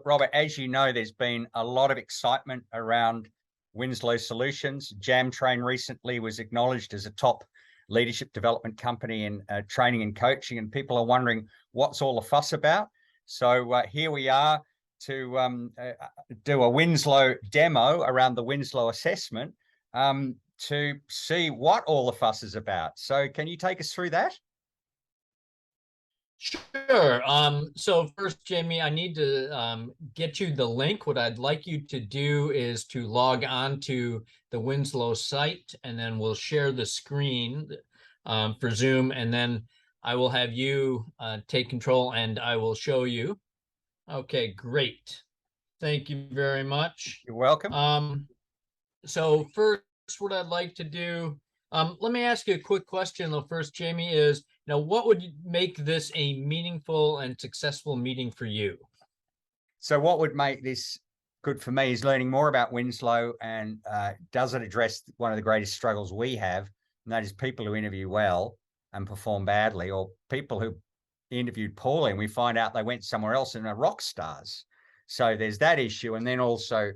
Robert, as you know, there's been a lot of excitement around Winslow Solutions. JammTrain recently was acknowledged as a top leadership development company in training and coaching, and people are wondering what's all the fuss about. So here we are to do a Winslow demo around the Winslow assessment to see what all the fuss is about. So can you take us through that? Sure. So first, Jamie, I need to get you the link. What I'd like you to do is to log on to the Winslow site, and then we'll share the screen for Zoom, and then I will have you take control and I will show you. Okay, great. Thank you very much. You're welcome. So first, what I'd like to do, let me ask you a quick question though first, Jamie, is, what would make this a meaningful and successful meeting for you? So what would make this good for me is learning more about Winslow, and does it address one of the greatest struggles we have, and that is people who interview well and perform badly, or people who interviewed poorly and we find out they went somewhere else and are rock stars. So there's that issue. And then also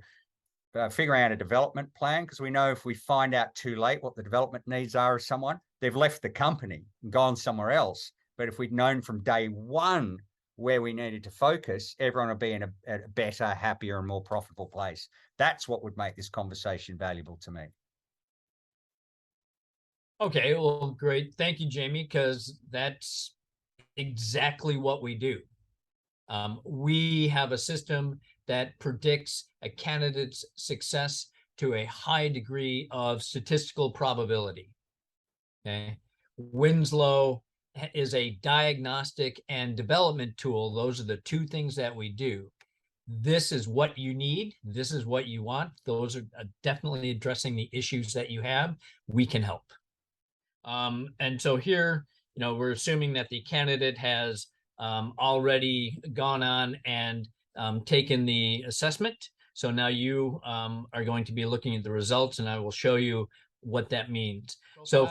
figuring out a development plan, because we know if we find out too late what the development needs are of someone, they've left the company and gone somewhere else. But if we'd known from day one where we needed to focus, everyone would be in a better, happier, and more profitable place. That's what would make this conversation valuable to me. Okay, well, great. Thank you, Jamie, because that's exactly what we do. We have a system that predicts a candidate's success to a high degree of statistical probability. Okay, Winslow is a diagnostic and development tool. Those are the two things that we do. This is what you need. This is what you want. Those are definitely addressing the issues that you have. We can help. And so here, we're assuming that the candidate has already gone on and taken the assessment. So now you are going to be looking at the results, and I will show you what that means. So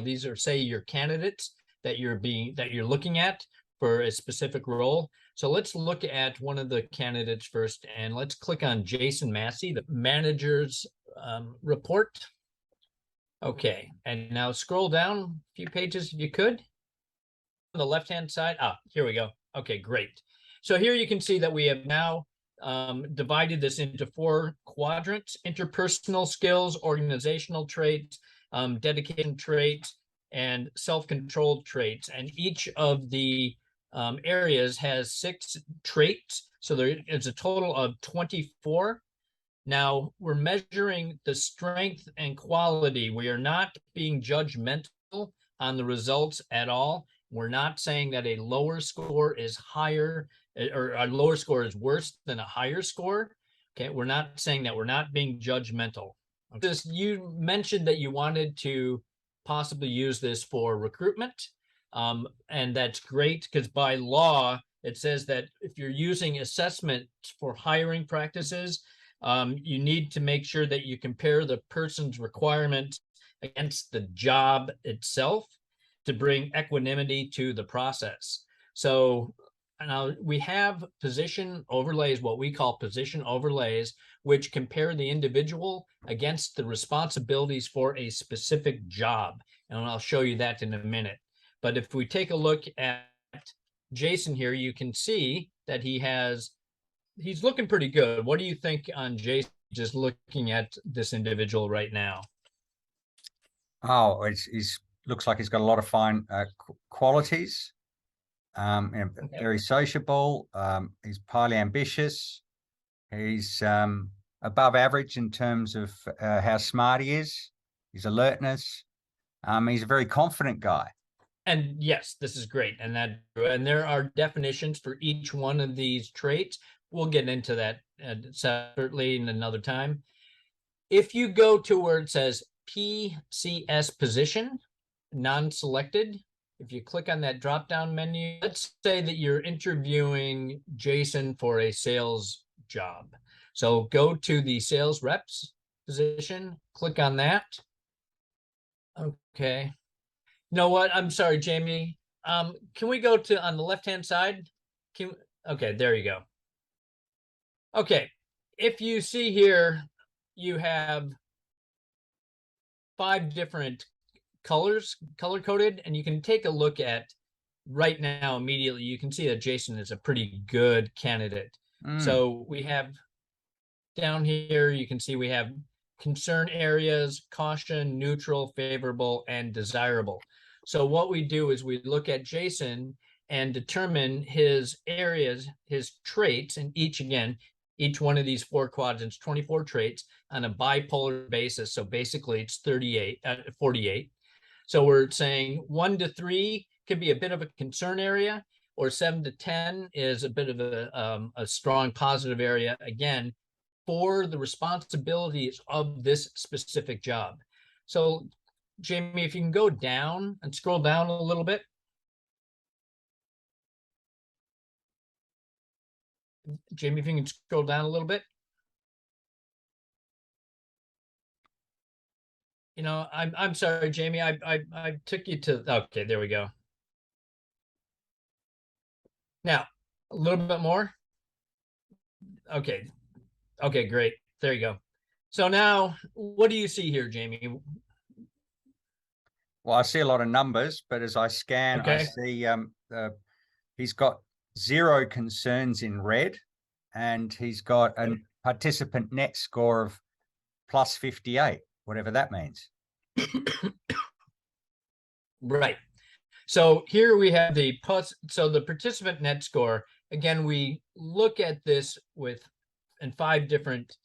these are, say, your candidates that you're looking at for a specific role. So let's look at one of the candidates first, and let's click on Jason Massey, the manager's report. Okay, and now scroll down a few pages if you could. On the left-hand side, here we go. Okay, great. So here you can see that we have now divided this into 4 quadrants: interpersonal skills, organizational traits, dedication traits, and self-controlled traits. And each of the areas has 6 traits. So there is a total of 24. Now we're measuring the strength and quality. We are not being judgmental on the results at all. We're not saying that a lower score is higher, or a lower score is worse than a higher score. Okay, we're not saying that. We're not being judgmental. You mentioned that you wanted to possibly use this for recruitment, and that's great, because by law, it says that if you're using assessment for hiring practices, you need to make sure that you compare the person's requirements against the job itself to bring equanimity to the process. So now we have position overlays, what we call position overlays, which compare the individual against the responsibilities for a specific job. And I'll show you that in a minute. But if we take a look at Jason here, you can see that he's looking pretty good. What do you think on Jason, just looking at this individual right now? Oh, he's looks like he's got a lot of fine qualities. Very sociable. He's highly ambitious. He's above average in terms of how smart he is. His alertness. He's a very confident guy. And yes, this is great. And there are definitions for each one of these traits. We'll get into that separately in another time. If you go to where it says PCS position, non-selected, if you click on that drop-down menu, let's say that you're interviewing Jason for a sales job. So go to the sales reps position, click on that. Okay. You know what? I'm sorry, Jamie. Can we go to on the left-hand side? Okay, there you go. Okay, if you see here, you have 5 different colors, color coded, and you can take a look at right now immediately. You can see that Jason is a pretty good candidate. So we have down here, you can see we have concern areas, caution, neutral, favorable, and desirable. So what we do is we look at Jason and determine his areas, his traits, and each one of these 4 quadrants, 24 traits on a bipolar basis. So basically it's 48. So we're saying 1 to 3 could be a bit of a concern area, or 7 to 10 is a bit of a strong positive area, again, for the responsibilities of this specific job. So Jamie, if you can go down and scroll down a little bit. Jamie, if you can scroll down a little bit. You know, I'm sorry, Jamie. I took you to, okay, there we go. Now, a little bit more. Okay. Okay, great. There you go. So now, what do you see here, Jamie? Well, I see a lot of numbers, but as I scan, I see he's got 0 concerns in red, and he's got a participant net score of plus 58, whatever that means. Right. So here we have the participant net score. Again, we look at this in 5 different,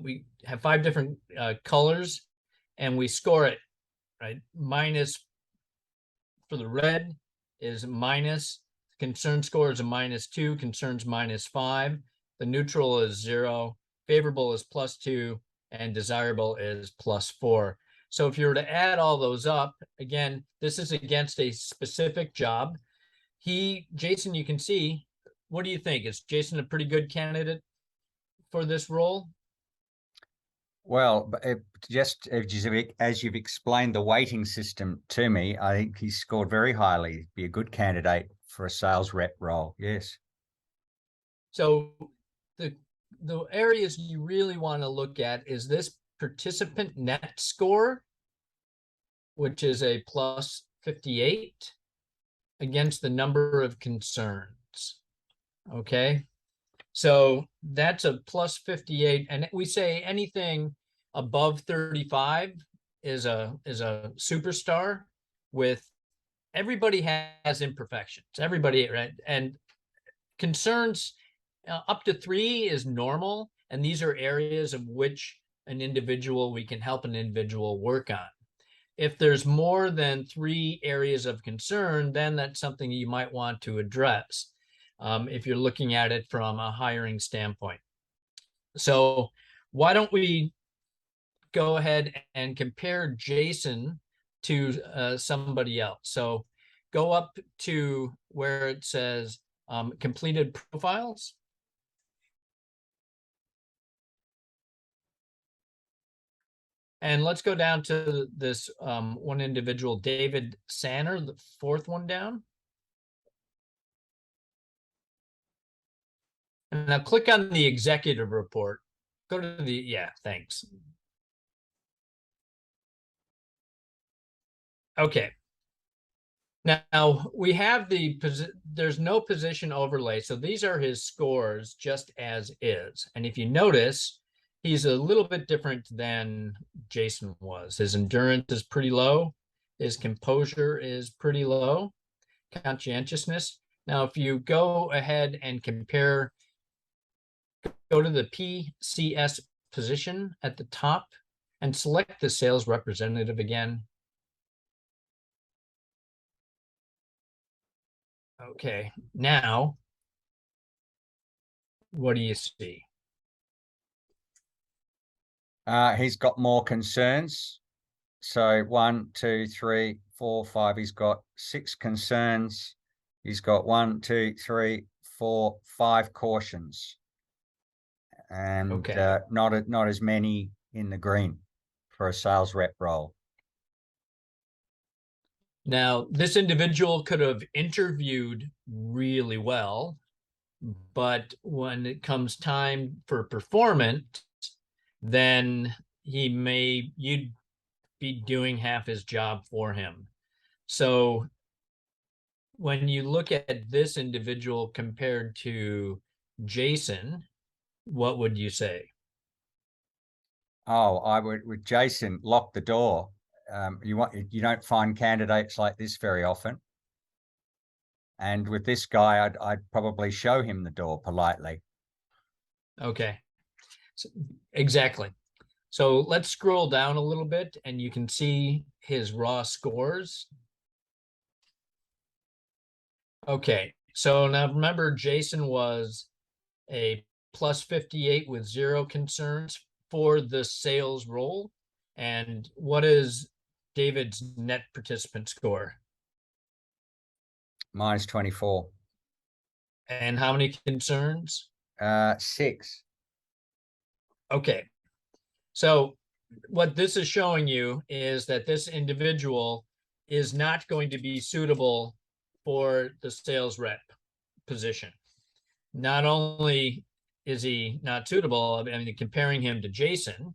we have 5 different colors, and we score it, right? Minus for the red is minus, concern score is a -2, concerns -5, the neutral is 0, favorable is +2, and desirable is +4. So if you were to add all those up, again, this is against a specific job. Jason, you can see, what do you think? Is Jason a pretty good candidate for this role? Well, just as you've explained the weighting system to me, I think he scored very highly. He'd be a good candidate for a sales rep role. Yes. So the areas you really want to look at is this participant net score, which is a plus 58 against the number of concerns. Okay. So that's a plus 58. And we say anything above 35 is a superstar. With everybody has imperfections. Everybody, right? And concerns up to 3 is normal. And these are areas of which we can help an individual work on. If there's more than 3 areas of concern, then that's something you might want to address if you're looking at it from a hiring standpoint. So why don't we go ahead and compare Jason to somebody else? So go up to where it says completed profiles. And let's go down to this one individual, David Sanner, the 4th one down. And now click on the executive report. Go to thanks. Okay. Now we have there's no position overlay. So these are his scores just as is. And if you notice, he's a little bit different than Jason was. His endurance is pretty low. His composure is pretty low. Conscientiousness. Now, if you go ahead and compare, go to the PCS position at the top and select the sales representative again. Okay, now, what do you see? He's got more concerns. So 1, 2, 3, 4, 5. He's got 6 concerns. He's got 1, 2, 3, 4, 5 cautions, and not as many in the green for a sales rep role. Now, this individual could have interviewed really well, but when it comes time for performance, then you'd be doing half his job for him. So when you look at this individual compared to Jason, what would you say? Oh, I would, with Jason, lock the door. You don't find candidates like this very often. And with this guy, I'd probably show him the door politely. Okay, so, exactly. So let's scroll down a little bit and you can see his raw scores. Okay, so now remember Jason was a plus 58 with 0 concerns for the sales role. And what is David's net participant score? Minus 24. And how many concerns? 6. Okay, so what this is showing you is that this individual is not going to be suitable for the sales rep position. Not only is he not suitable, I mean, comparing him to Jason,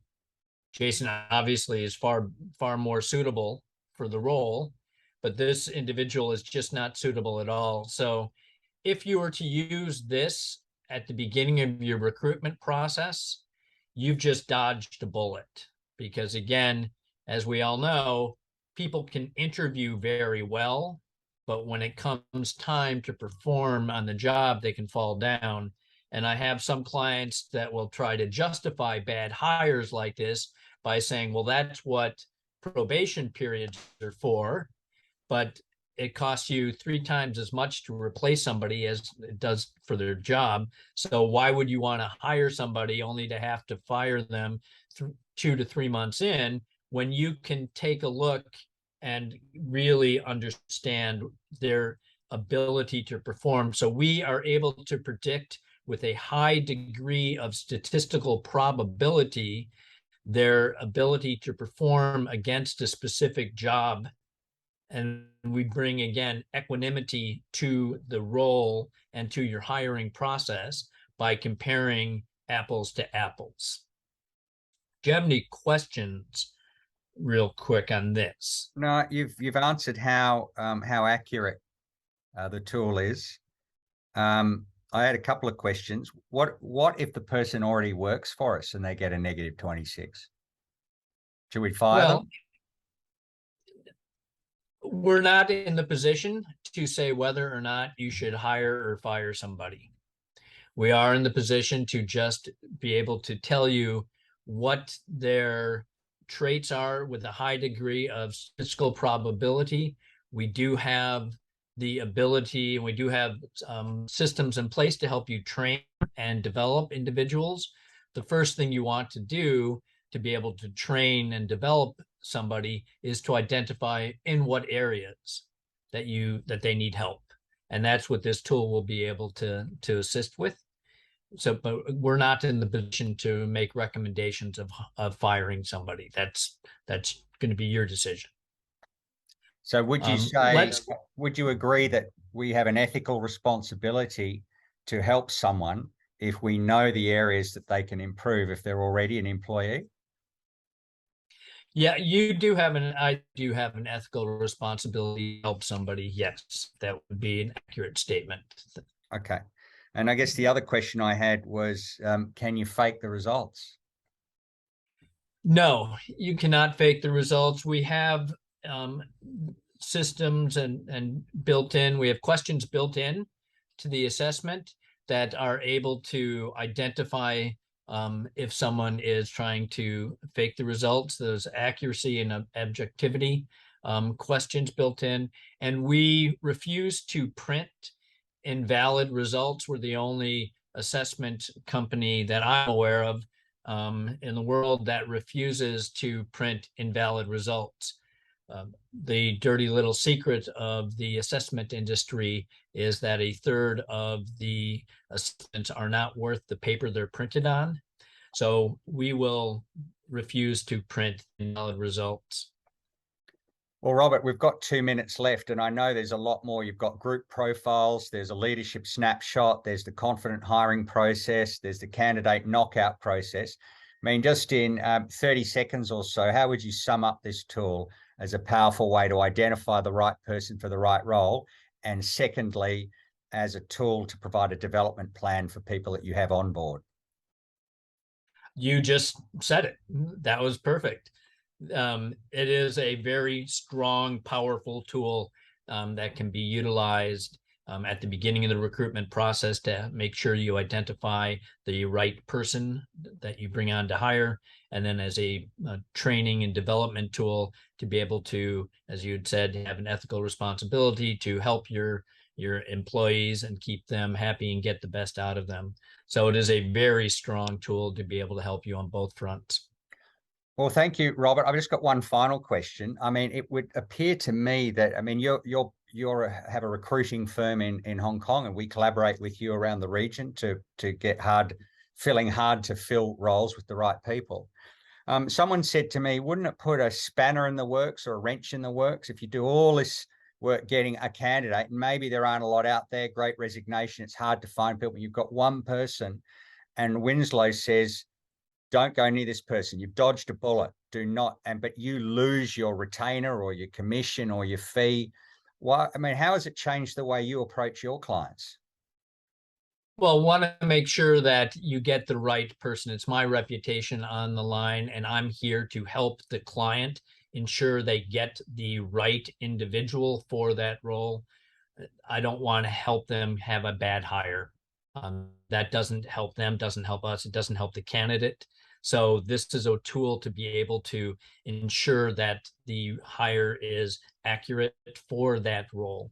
Jason obviously is far more suitable for the role, but this individual is just not suitable at all. So if you were to use this at the beginning of your recruitment process, you've just dodged a bullet because, again, as we all know, people can interview very well, but when it comes time to perform on the job, they can fall down. And I have some clients that will try to justify bad hires like this by saying, well, that's what probation periods are for, but it costs you 3 times as much to replace somebody as it does for their job. So why would you want to hire somebody only to have to fire them 2 to 3 months in when you can take a look and really understand their ability to perform? So we are able to predict with a high degree of statistical probability their ability to perform against a specific job. And we bring, again, equanimity to the role and to your hiring process by comparing apples to apples. Do you have any questions real quick on this? No, you've answered how accurate the tool is. I had a couple of questions. What if the person already works for us and they get a negative 26? Should we fire Well, them? we're not in the position to say whether or not you should hire or fire somebody. We are in the position to just be able to tell you what their traits are with a high degree of statistical probability. We do have the ability, and we do have systems in place to help you train and develop individuals. The first thing you want to do to be able to train and develop somebody is to identify in what areas that they need help. And that's what this tool will be able to assist with. So, but we're not in the position to make recommendations of firing somebody. That's going to be your decision. So would you say, would you agree that we have an ethical responsibility to help someone if we know the areas that they can improve if they're already an employee? Yeah, I do have an ethical responsibility to help somebody. Yes, that would be an accurate statement. Okay. And I guess the other question I had was, can you fake the results? No, you cannot fake the results. We have systems and built in, we have questions built in to the assessment that are able to identify if someone is trying to fake the results. There's accuracy and objectivity questions built in, and we refuse to print invalid results. We're the only assessment company that I'm aware of in the world that refuses to print invalid results. The dirty little secret of the assessment industry is that a third of the assessments are not worth the paper they're printed on. So we will refuse to print invalid results. Well, Robert, we've got 2 minutes left, and I know there's a lot more. You've got group profiles, there's a leadership snapshot, there's the confident hiring process, there's the candidate knockout process. I mean, just in 30 seconds or so, how would you sum up this tool as a powerful way to identify the right person for the right role? And secondly, as a tool to provide a development plan for people that you have on board? You just said it. That was perfect. It is a very strong, powerful tool that can be utilized at the beginning of the recruitment process to make sure you identify the right person that you bring on to hire, and then as a training and development tool to be able to, as you had said, have an ethical responsibility to help your employees and keep them happy and get the best out of them. So it is a very strong tool to be able to help you on both fronts. Well, thank you, Robert. I've just got one final question. I mean, it would appear to me that, I mean, you're have a recruiting firm in Hong Kong, and we collaborate with you around the region to get hard to fill roles with the right people. Someone said to me, wouldn't it put a spanner in the works or a wrench in the works if you do all this work getting a candidate, and maybe there aren't a lot out there, great resignation, it's hard to find people. You've got one person, and Winslow says, don't go near this person. You've dodged a bullet. Do not, but you lose your retainer or your commission or your fee. Well, I mean, how has it changed the way you approach your clients? Well, want to make sure that you get the right person. It's my reputation on the line, and I'm here to help the client ensure they get the right individual for that role. I don't want to help them have a bad hire. That doesn't help them, doesn't help us, it doesn't help the candidate. So this is a tool to be able to ensure that the hire is accurate for that role.